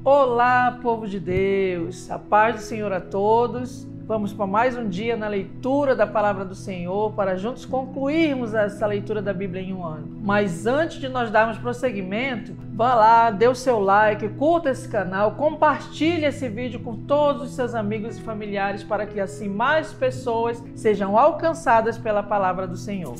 Olá, povo de Deus, a paz do Senhor a todos. Vamos para mais um dia na leitura da Palavra do Senhor para juntos concluirmos essa leitura da Bíblia em um ano. Mas antes de nós darmos prosseguimento, vá lá, dê o seu like, curta esse canal, compartilhe esse vídeo com todos os seus amigos e familiares para que assim mais pessoas sejam alcançadas pela Palavra do Senhor.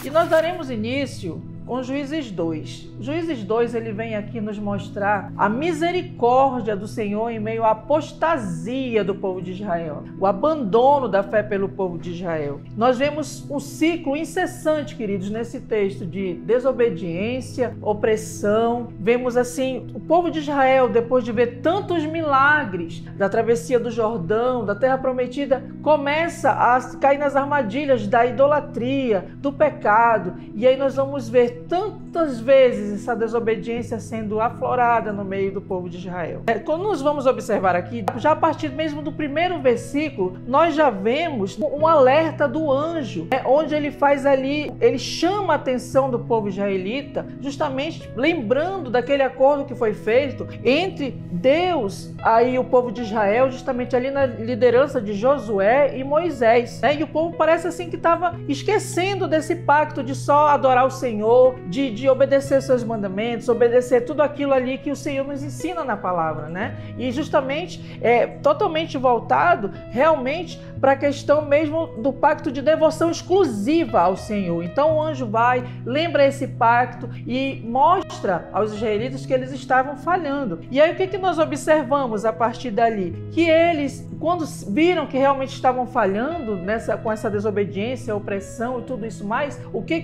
E nós daremos início com Juízes 2. Juízes 2, ele vem aqui nos mostrar a misericórdia do Senhor em meio à apostasia do povo de Israel, o abandono da fé pelo povo de Israel. Nós vemos um ciclo incessante, queridos, nesse texto de desobediência, opressão. Vemos assim, o povo de Israel, depois de ver tantos milagres da travessia do Jordão, da Terra Prometida, começa a cair nas armadilhas da idolatria, do pecado. E aí nós vamos ver tantas vezes essa desobediência sendo aflorada no meio do povo de Israel. Quando nós vamos observar aqui, já a partir mesmo do primeiro versículo, nós já vemos um alerta do anjo, onde ele faz ali, ele chama a atenção do povo israelita, justamente lembrando daquele acordo que foi feito entre Deus e o povo de Israel, justamente ali na liderança de Josué e Moisés. E o povo parece assim que estava esquecendo desse pacto de só adorar o Senhor, de obedecer seus mandamentos, obedecer tudo aquilo ali que o Senhor nos ensina na palavra, né? E justamente totalmente voltado realmente para a questão mesmo do pacto de devoção exclusiva ao Senhor. Então o anjo vai, lembra esse pacto e mostra aos israelitas que eles estavam falhando. E aí o que nós observamos a partir dali? Que eles, quando viram que realmente estavam falhando com essa desobediência, opressão e tudo isso mais, o que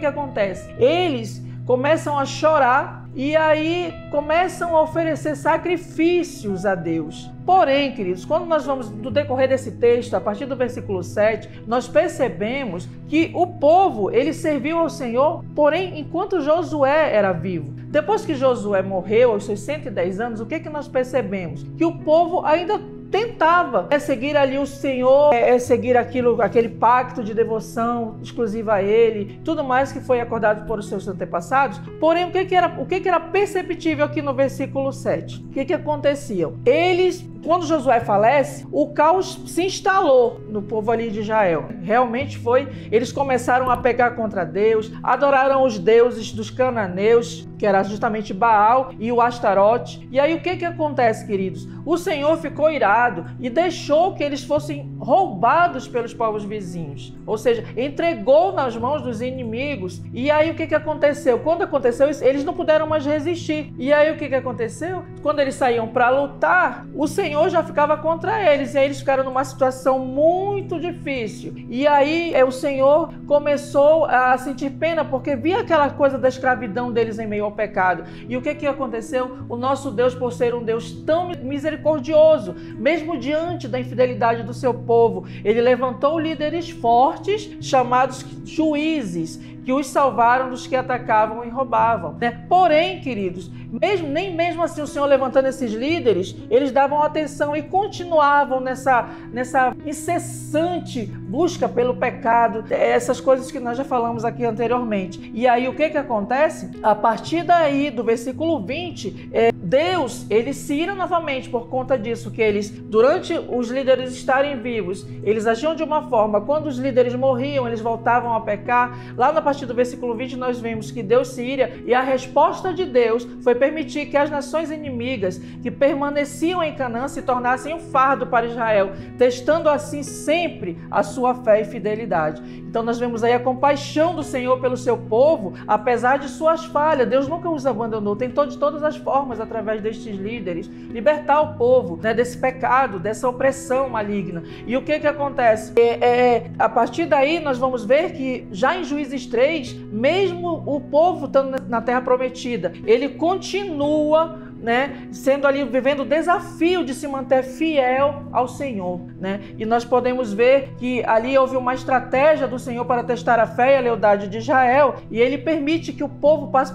acontece? Eles começam a chorar e aí começam a oferecer sacrifícios a Deus. Porém, queridos, quando nós vamos no decorrer desse texto, a partir do versículo 7, nós percebemos que o povo, ele serviu ao Senhor, porém, enquanto Josué era vivo. Depois que Josué morreu, aos seus 110 anos, o que nós percebemos? Que o povo ainda tentava seguir ali o Senhor, seguir aquele pacto de devoção exclusiva a Ele, tudo mais que foi acordado por os seus antepassados. Porém, o que era perceptível aqui no versículo 7? O que acontecia? Quando Josué falece, o caos se instalou no povo ali de Israel. Realmente eles começaram a pecar contra Deus, adoraram os deuses dos cananeus, que era justamente Baal e o Astarote. E aí o que acontece, queridos? O Senhor ficou irado e deixou que eles fossem roubados pelos povos vizinhos. Ou seja, entregou nas mãos dos inimigos. E aí o que aconteceu? Quando aconteceu isso, eles não puderam mais resistir. E aí o que aconteceu? Quando eles saíam para lutar, o Senhor já ficava contra eles. E aí eles ficaram numa situação muito difícil. E aí o Senhor começou a sentir pena, porque via aquela coisa da escravidão deles em meio ao pecado. E o que aconteceu? O nosso Deus, por ser um Deus tão misericordioso, mesmo diante da infidelidade do seu povo, ele levantou líderes fortes, chamados juízes, que os salvaram dos que atacavam e roubavam, né? Porém, queridos, nem mesmo assim o Senhor levantando esses líderes, eles davam atenção e continuavam nessa incessante busca pelo pecado, essas coisas que nós já falamos aqui anteriormente. E aí o que acontece? A partir daí, do versículo 20, Deus, ele se ira novamente por conta disso, que eles, durante os líderes estarem vivos, eles agiam de uma forma, quando os líderes morriam, eles voltavam a pecar. Lá na partir do versículo 20, nós vemos que Deus se ira e a resposta de Deus foi permitir que as nações inimigas que permaneciam em Canaã se tornassem um fardo para Israel, testando assim sempre a sua fé e fidelidade. Então nós vemos aí a compaixão do Senhor pelo seu povo, apesar de suas falhas. Deus nunca os abandonou, tentou de todas as formas, através destes líderes, libertar o povo, né, desse pecado, dessa opressão maligna. E o que acontece? A partir daí nós vamos ver que já em Juízes 3, mesmo o povo estando na Terra Prometida, ele continua né, sendo ali, vivendo o desafio de se manter fiel ao Senhor, né? E nós podemos ver que ali houve uma estratégia do Senhor para testar a fé e a lealdade de Israel, e ele permite que o povo passe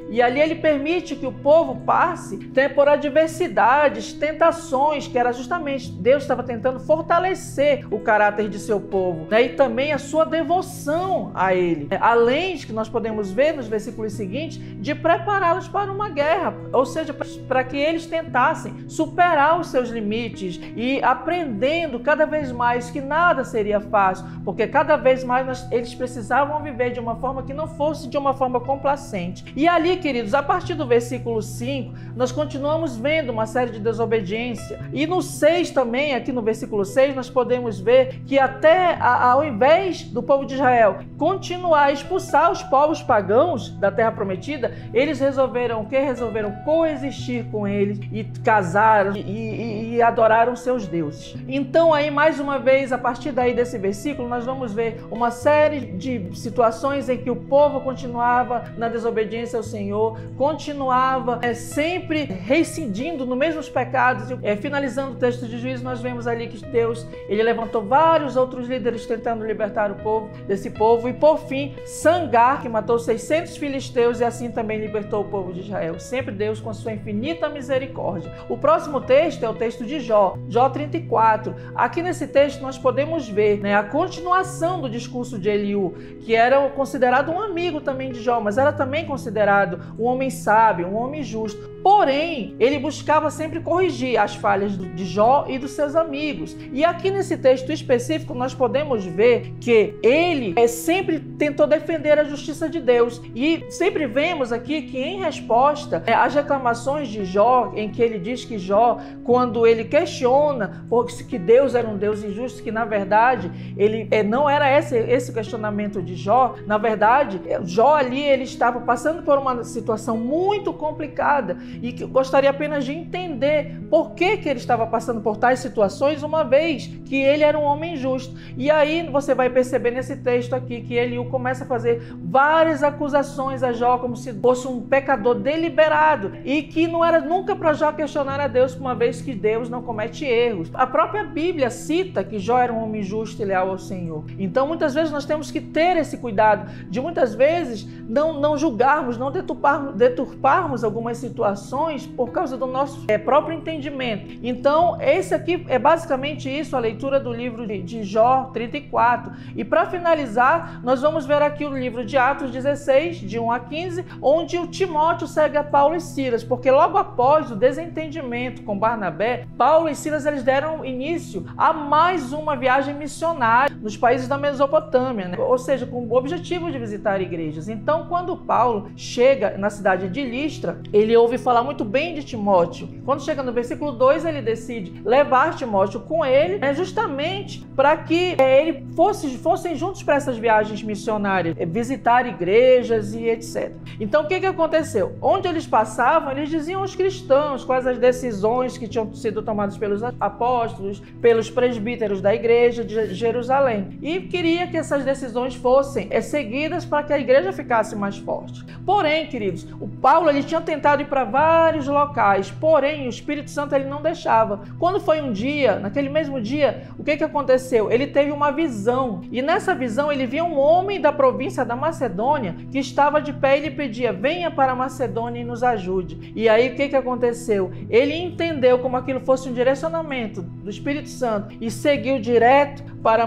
e ali ele permite que o povo passe por adversidades, tentações, que era justamente Deus estava tentando fortalecer o caráter de seu povo, né? E também a sua devoção a ele, além de que nós podemos ver nos versículos seguintes, de prepará-los para uma guerra, ou seja, para que eles tentassem superar os seus limites e aprendendo cada vez mais que nada seria fácil, porque cada vez mais eles precisavam viver de uma forma que não fosse de uma forma complacente. E ali, queridos, a partir do versículo 5, nós continuamos vendo uma série de desobediência. E no 6 também, aqui no versículo 6, nós podemos ver que até ao invés do povo de Israel continuar a expulsar os povos pagãos da terra prometida, eles resolveram o quê? Resolveram coexistir com eles e casaram e adoraram seus deuses. Então aí, mais uma vez, a partir daí desse versículo, nós vamos ver uma série de situações em que o povo continuava na desobediência ao Senhor, continuava sempre reincidindo nos mesmos pecados. Finalizando o texto de Juízes, nós vemos ali que Deus, ele levantou vários outros líderes tentando libertar o povo desse povo, e por fim, Sangar, que matou 600 filisteus e assim também libertou o povo de Israel. Sempre Deus com a sua infinita misericórdia. O próximo texto é o texto de Jó, Jó 34. Aqui nesse texto nós podemos ver, né, a continuação do discurso de Eliú, que era considerado um amigo também de Jó, mas era também considerado um homem sábio, um homem justo. Porém, ele buscava sempre corrigir as falhas de Jó e dos seus amigos. E aqui nesse texto específico nós podemos ver que ele sempre tentou defender a justiça de Deus. E sempre vemos aqui que em resposta às reclamações de Jó, em que ele diz que Jó, quando ele questiona que Deus era um Deus injusto, que na verdade ele não era esse questionamento de Jó. Na verdade, Jó ali ele estava passando por uma situação muito complicada e que eu gostaria apenas de entender por que ele estava passando por tais situações, uma vez que ele era um homem justo. E aí você vai perceber nesse texto aqui que Eliú começa a fazer várias acusações a Jó como se fosse um pecador deliberado, e que não era nunca para Jó questionar a Deus, uma vez que Deus não comete erros. A própria Bíblia cita que Jó era um homem justo e leal ao Senhor. Então muitas vezes nós temos que ter esse cuidado de muitas vezes não julgarmos, não deturparmos algumas situações por causa do nosso próprio entendimento. Então esse aqui é basicamente isso, a leitura do livro de Jó 34. E para finalizar, nós vamos ver aqui o livro de Atos 16, de 1 a 15, onde o Timóteo segue a Paulo e Silas, porque logo após o desentendimento com Barnabé, Paulo e Silas eles deram início a mais uma viagem missionária nos países da Mesopotâmia, né? Ou seja, com o objetivo de visitar igrejas. Então, quando Paulo chega na cidade de Listra, ele ouve falar muito bem de Timóteo. Quando chega no versículo 2, ele decide levar Timóteo com ele, justamente para que eles fossem juntos para essas viagens missionárias, visitar igrejas e etc. Então, o que aconteceu? Onde eles passavam, eles diziam aos cristãos quais as decisões que tinham sido tomadas pelos apóstolos, pelos presbíteros da igreja de Jerusalém. E queria que essas decisões fossem seguidas para que a igreja ficasse mais forte. Porém, queridos, o Paulo ele tinha tentado ir para vários locais, porém o Espírito Santo ele não deixava. Quando foi um dia, naquele mesmo dia, o que aconteceu? Ele teve uma visão, e nessa visão ele via um homem da província da Macedônia que estava de pé e ele pedia: venha para a Macedônia e nos ajude. E aí o que aconteceu? Ele entendeu como aquilo fosse um direcionamento do Espírito Santo e seguiu direto para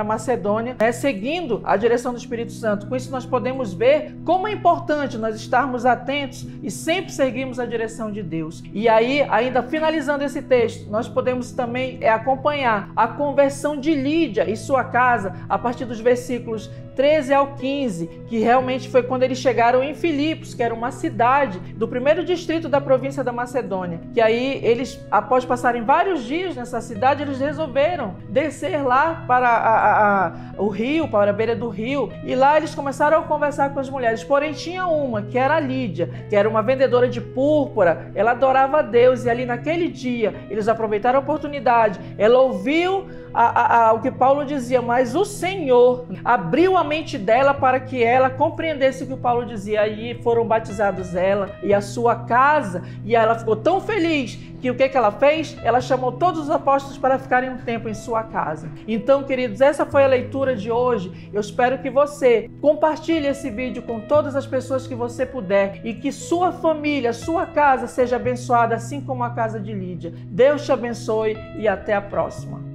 a Macedônia, seguindo a direção do Espírito Santo. Com isso nós podemos ver como é importante nós estarmos atentos e sempre seguirmos a direção de Deus. E aí, ainda finalizando esse texto, nós podemos também acompanhar a conversão de Lídia e sua casa a partir dos versículos 13 ao 15, que realmente foi quando eles chegaram em Filipos, que era uma cidade do primeiro distrito da província da Macedônia. Que aí eles, após passarem vários dias nessa cidade, eles resolveram descer lá lá para o rio, para a beira do rio, e lá eles começaram a conversar com as mulheres. Porém, tinha uma, que era a Lídia, que era uma vendedora de púrpura. Ela adorava a Deus, e ali naquele dia eles aproveitaram a oportunidade. Ela ouviu o que Paulo dizia, mas o Senhor abriu a mente dela para que ela compreendesse o que Paulo dizia. Aí foram batizados ela e a sua casa, e ela ficou tão feliz que o que ela fez? Ela chamou todos os apóstolos para ficarem um tempo em sua casa. Então, queridos, essa foi a leitura de hoje. Eu espero que você compartilhe esse vídeo com todas as pessoas que você puder, e que sua família, sua casa seja abençoada, assim como a casa de Lídia. Deus te abençoe e até a próxima.